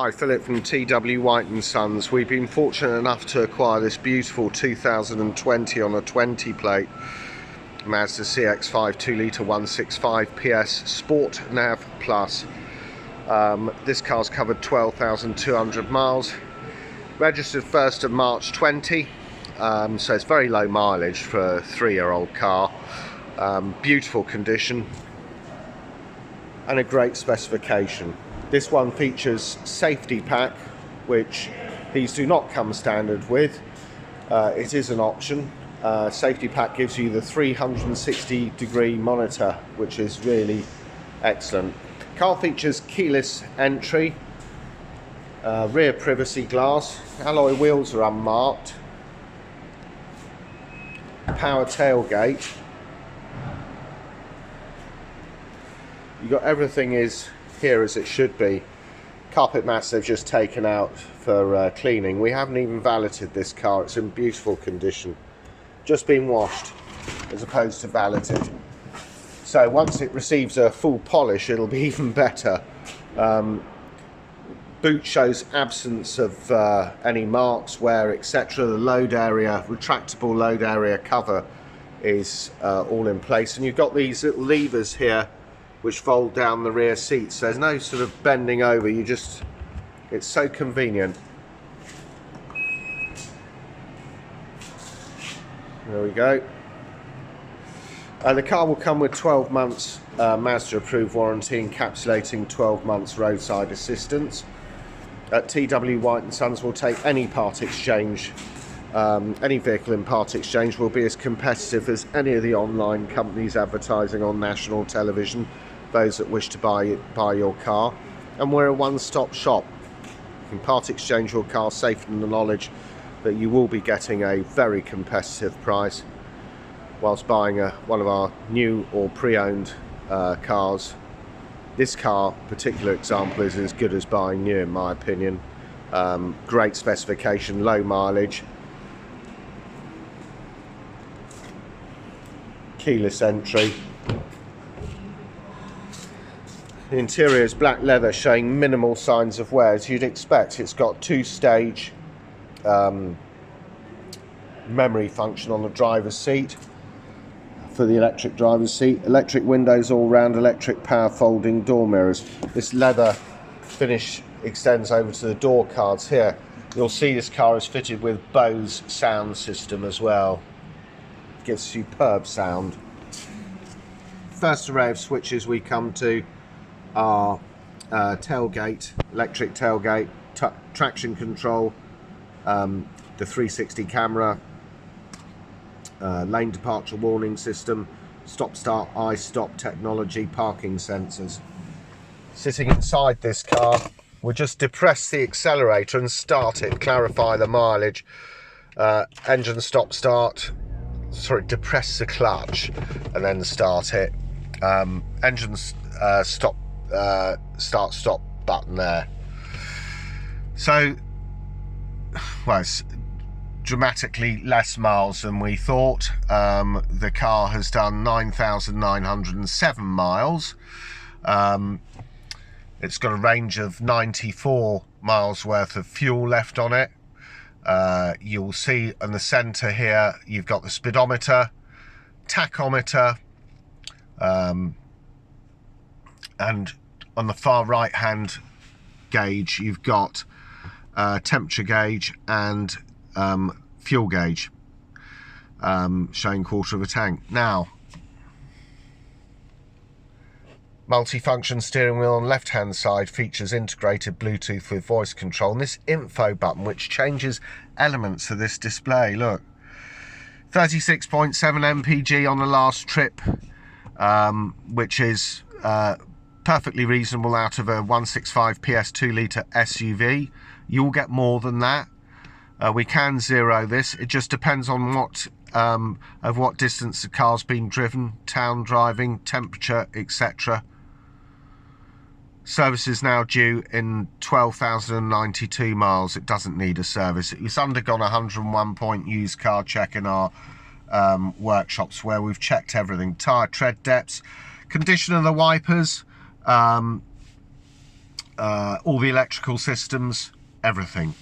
Hi, Philip from TW White & Sons. We've been fortunate enough to acquire this beautiful 2020 on a 20 plate Mazda CX-5 2-litre 165 PS Sport Nav Plus. This car's covered 12,200 miles. Registered 1st of March 20, so it's very low mileage for a 3-year-old car. Beautiful condition and a great specification. This one features safety pack, which these do not come standard with. It is an option. Safety pack gives you the 360-degree monitor, which is really excellent. Car features keyless entry, rear privacy glass, alloy wheels are unmarked, power tailgate. You got everything is here as it should be. Carpet mats they've just taken out for cleaning. We haven't even valeted this car. It's in beautiful condition, just been washed as opposed to valeted. So once it receives a full polish, it'll be even better. Boot shows absence of any marks, wear, etc. The load area, retractable load area cover is all in place, and you've got these little levers here which fold down the rear seats. There's no sort of bending over, it's so convenient. There we go. The car will come with 12 months Mazda approved warranty, encapsulating 12 months roadside assistance. At TW White & Sons will take any part exchange, any vehicle in part exchange will be as competitive as any of the online companies advertising on national television, those that wish to buy your car. And we're a one-stop shop. You can part exchange your car safe in the knowledge that you will be getting a very competitive price whilst buying one of our new or pre-owned cars. This car, particular example, is as good as buying new in my opinion. Great specification, low mileage, keyless entry. The interior is black leather, showing minimal signs of wear as you'd expect. It's got 2-stage memory function on the driver's seat for the electric driver's seat. Electric windows all round, electric power folding door mirrors. This leather finish extends over to the door cards here. You'll see this car is fitted with BOSE sound system as well. It gives superb sound. First array of switches we come to are tailgate, electric tailgate, traction control, the 360 camera, lane departure warning system, stop start i-stop technology, parking sensors. Sitting inside this car, we'll just depress the accelerator and start it, clarify the mileage. Engine stop start, sorry, depress the clutch and then start it. Engine stop start stop button there. So, well, it's dramatically less miles than we thought. The car has done 9,907 miles. It's got a range of 94 miles worth of fuel left on it. You'll see in the center here you've got the speedometer, tachometer, and on the far right hand gauge you've got temperature gauge and fuel gauge, showing quarter of a tank. Now, multifunction steering wheel on left hand side features integrated Bluetooth with voice control, and this info button which changes elements of this display. Look, 36.7 mpg on the last trip, which is perfectly reasonable out of a 165 PS 2-litre SUV. You'll get more than that. We can zero this. It just depends on what distance the car's been driven, town driving, temperature, etc. Service is now due in 12,092 miles. It doesn't need a service. It's undergone a 101-point used car check in our workshops where we've checked everything. Tyre tread depths, condition of the wipers, all the electrical systems, everything.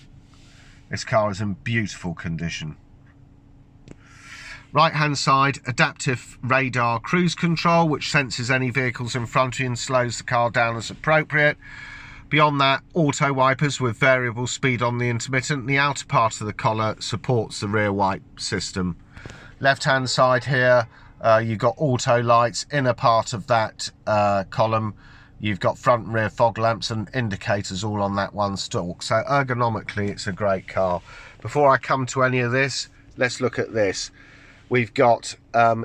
This car is in beautiful condition. Right hand side, adaptive radar cruise control, which senses any vehicles in front of you and slows the car down as appropriate. Beyond that, auto wipers with variable speed on the intermittent. The outer part of the collar supports the rear wipe system. Left hand side here, you've got auto lights. Inner part of that column, you've got front and rear fog lamps and indicators all on that one stalk. So ergonomically, it's a great car. Before I come to any of this, let's look at this. We've got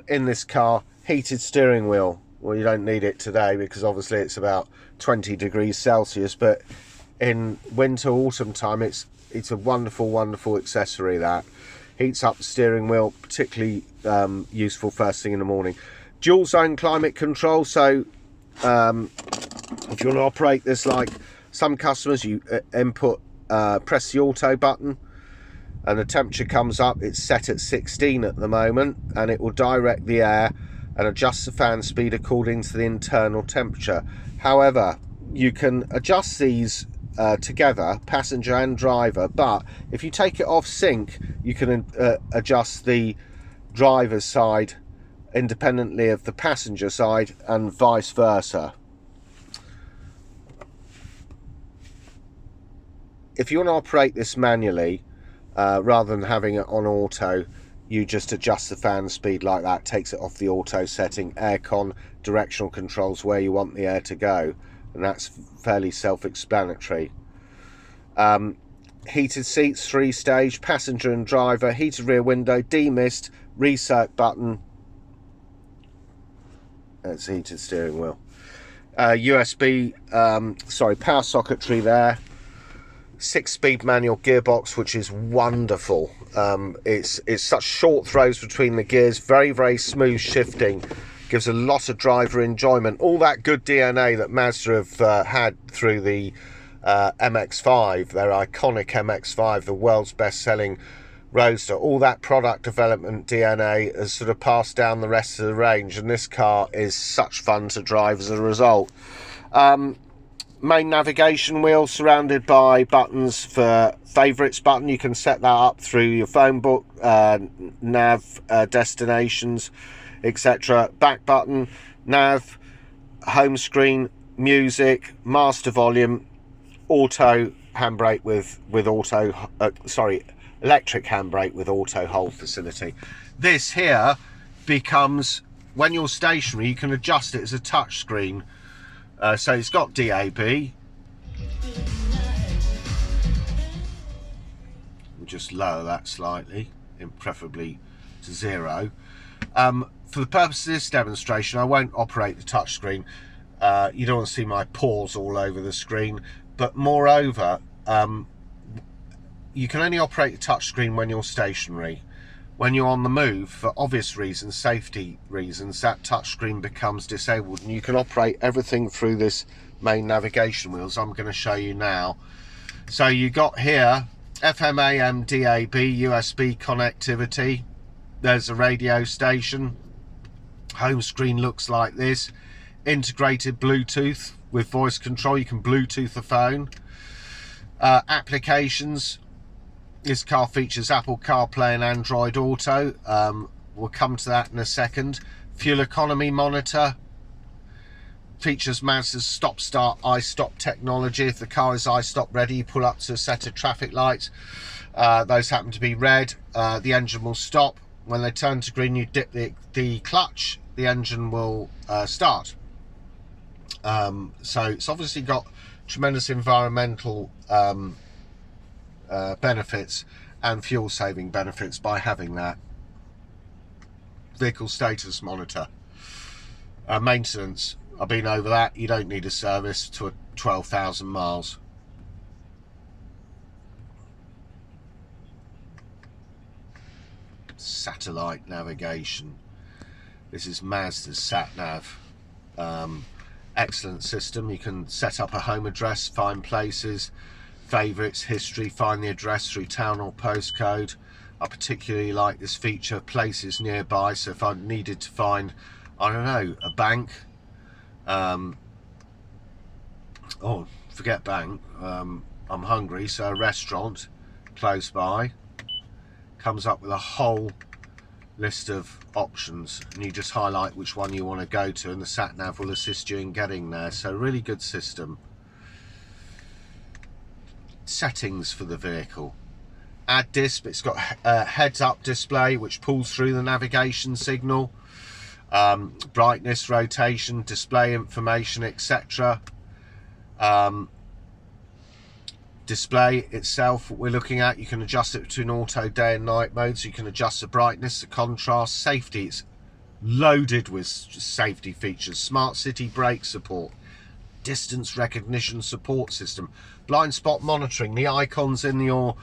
in this car heated steering wheel. Well, you don't need it today because obviously it's about 20 degrees Celsius, but in winter, autumn time, it's a wonderful accessory that heats up the steering wheel, particularly useful first thing in the morning. Dual zone climate control, so if you want to operate this like some customers, you press the auto button and the temperature comes up. It's set at 16 at the moment, and it will direct the air and adjust the fan speed according to the internal temperature. However, you can adjust these together, passenger and driver, but if you take it off sync, you can adjust the driver's side independently of the passenger side and vice versa. If you want to operate this manually, rather than having it on auto, you just adjust the fan speed like that, takes it off the auto setting. Aircon, directional controls where you want the air to go, and that's fairly self-explanatory. Heated seats, 3-stage, passenger and driver, heated rear window, demist, recirc button. That's heated steering wheel. USB, power socketry there. 6-speed manual gearbox, which is wonderful. It's such short throws between the gears, very smooth shifting, gives a lot of driver enjoyment. All that good DNA that Mazda have had through the MX-5, their iconic MX-5, the world's best-selling roadster, all that product development DNA has sort of passed down the rest of the range, and this car is such fun to drive as a result. Main navigation wheel surrounded by buttons for favourites button. You can set that up through your phone book, nav, destinations, etc. Back button, nav, home screen, music, master volume, auto handbrake with auto, electric handbrake with auto hold facility. This here becomes, when you're stationary, you can adjust it as a touch screen. So it's got DAB. Just lower that slightly, preferably to 0. For the purpose of this demonstration, I won't operate the touchscreen. You don't want to see my paws all over the screen. But moreover, you can only operate the touchscreen when you're stationary. When you're on the move, for obvious reasons, safety reasons, that touchscreen becomes disabled, and you can operate everything through this main navigation wheels I'm going to show you now. So you got here FM, AM, DAB, USB connectivity. There's a radio station. Home screen looks like this. Integrated Bluetooth with voice control. You can Bluetooth the phone. Applications. This car features Apple CarPlay and Android Auto. We'll come to that in a second. Fuel economy monitor. Features Mazda's stop-start I-stop technology. If the car is I-stop ready, you pull up to a set of traffic lights. Those happen to be red. The engine will stop. When they turn to green, you dip the clutch. The engine will start. So it's obviously got tremendous environmental benefits and fuel saving benefits by having that. Vehicle status monitor. Maintenance, I've been over that. You don't need a service to 12,000 miles. Satellite navigation. This is Mazda's sat nav. Excellent system. You can set up a home address, find places, favourites, history, find the address through town or postcode. I particularly like this feature, places nearby. So if I needed to find, I don't know, a bank, forget bank, I'm hungry, so a restaurant close by comes up with a whole list of options, and you just highlight which one you want to go to, and the sat nav will assist you in getting there. So really good system. Settings for the vehicle: add disp. It's got a heads up display which pulls through the navigation signal, brightness, rotation, display information, etc. Display itself, what we're looking at, you can adjust it between auto, day and night mode, so you can adjust the brightness, the contrast, safety. It's loaded with safety features: smart city brake support, distance recognition support system, blind spot monitoring, the icons in your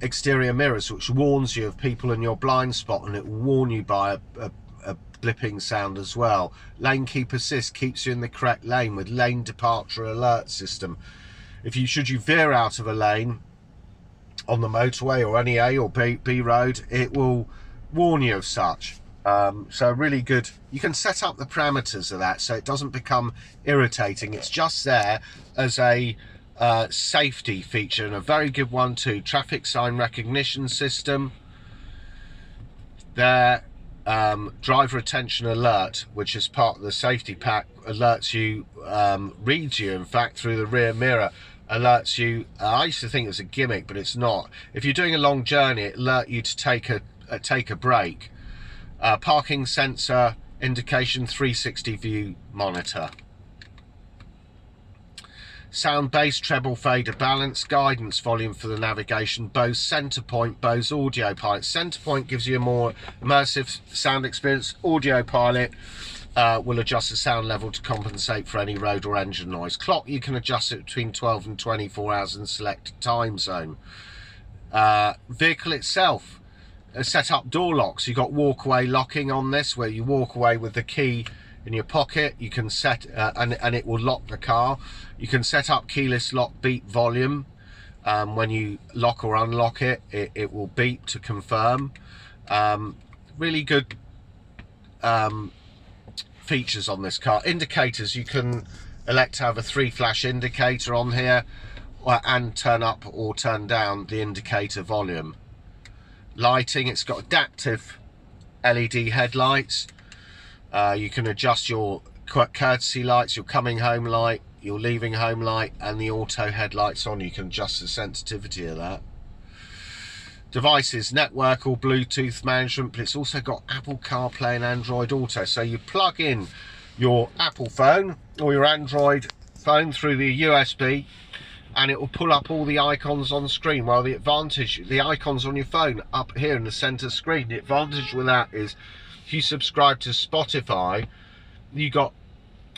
exterior mirrors which warns you of people in your blind spot, and it will warn you by a blipping sound as well. Lane keep assist keeps you in the correct lane with lane departure alert system. If you should you veer out of a lane on the motorway or any A or B road, it will warn you of such. So really good. You can set up the parameters of that so it doesn't become irritating. It's just there as a safety feature, and a very good one too. Traffic sign recognition system there. Driver attention alert, which is part of the safety pack, alerts you, reads you in fact through the rear mirror, alerts you. I used to think it was a gimmick, but it's not. If you're doing a long journey, it alerts you to take a break. Parking sensor indication, 360 view monitor. Sound, bass, treble, fader, balance, guidance, volume for the navigation, BOSE center point, BOSE audio pilot. Center point gives you a more immersive sound experience. Audio pilot will adjust the sound level to compensate for any road or engine noise. Clock, you can adjust it between 12 and 24 hours and select a time zone. Vehicle itself, set up door locks. You've got walk-away locking on this, where you walk away with the key in your pocket. You can set and it will lock the car. You can set up keyless lock beep volume. When you lock or unlock it, it will beep to confirm. Really good features on this car. Indicators, you can elect to have a 3-flash indicator on here, and turn up or turn down the indicator volume. Lighting, it's got adaptive LED headlights. You can adjust your courtesy lights, your coming home light, your leaving home light, and the auto headlights on. You can adjust the sensitivity of that. Devices, network or Bluetooth management, but it's also got Apple CarPlay and Android Auto. So you plug in your Apple phone or your Android phone through the USB, and it will pull up all the icons on screen. While the advantage, the icons on your phone up here in the center screen, the advantage with that is if you subscribe to Spotify, you got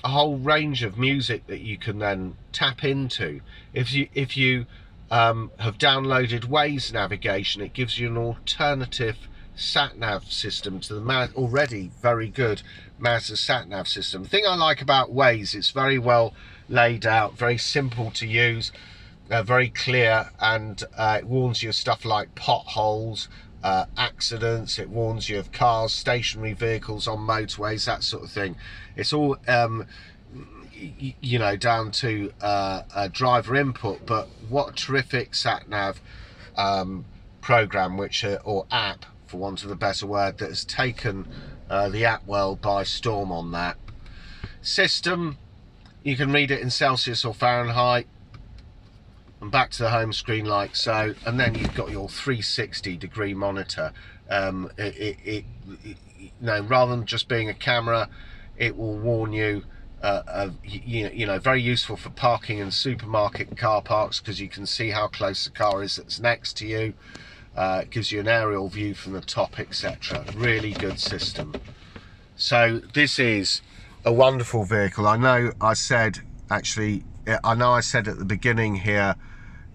a whole range of music that you can then tap into. If you have downloaded Waze navigation, it gives you an alternative sat nav system to the already very good Mazda sat nav system. The thing I like about Waze, it's very well laid out, very simple to use, very clear, and it warns you of stuff like potholes, accidents. It warns you of cars, stationary vehicles on motorways, that sort of thing. It's all you know, down to driver input. But what a terrific sat nav program, which or app, for want of a better word, that has taken the app world by storm on that. System, you can read it in Celsius or Fahrenheit, and back to the home screen like so, and then you've got your 360-degree monitor. You know, rather than just being a camera, it will warn you of, you know, very useful for parking in supermarket car parks, because you can see how close the car is that's next to you. It gives you an aerial view from the top, etc. Really good system. So this is a wonderful vehicle. I know I said, actually, I know I said at the beginning here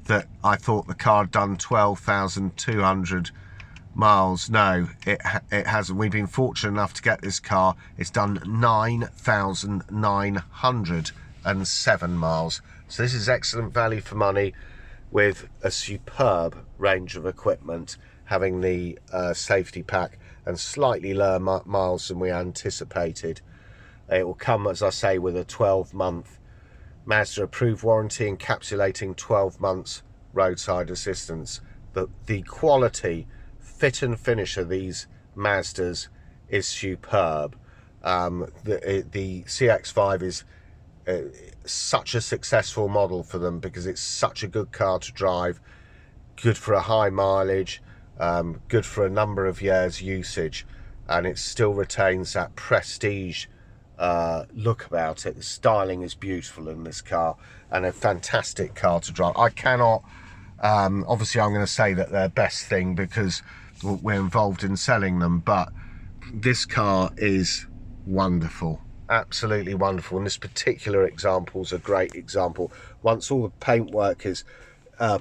that I thought the car had done 12,200 miles. No, it hasn't. We've been fortunate enough to get this car. It's done 9,907 miles. So this is excellent value for money, with a superb range of equipment, having the safety pack and slightly lower miles than we anticipated. It will come, as I say, with a 12-month Mazda approved warranty encapsulating 12 months roadside assistance. The quality, fit and finish of these Mazdas is superb. The CX-5 is such a successful model for them because it's such a good car to drive, good for a high mileage, good for a number of years usage, and it still retains that prestige look about it. The styling is beautiful in this car and a fantastic car to drive. I cannot obviously I'm going to say that they're best thing because we're involved in selling them, but this car is wonderful, absolutely wonderful, and this particular example is a great example. Once all the paintwork is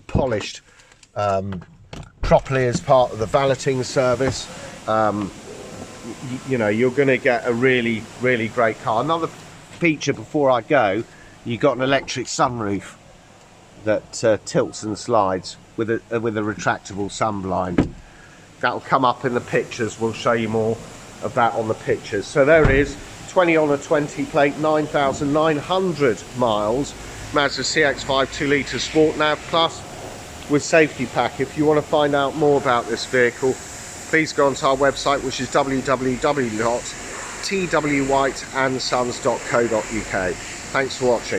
polished properly as part of the valeting service, you know, you're going to get a really great car. Another feature before I go, you got an electric sunroof that tilts and slides with a retractable sunblind. That'll come up in the pictures. We'll show you more of that on the pictures. So there it is, 20 on a 20 plate, 9,900 miles, Mazda CX-5 2-litre Sport Nav Plus with safety pack. If you want to find out more about this vehicle, please go onto our website, which is www.twhiteandsons.co.uk. Thanks for watching.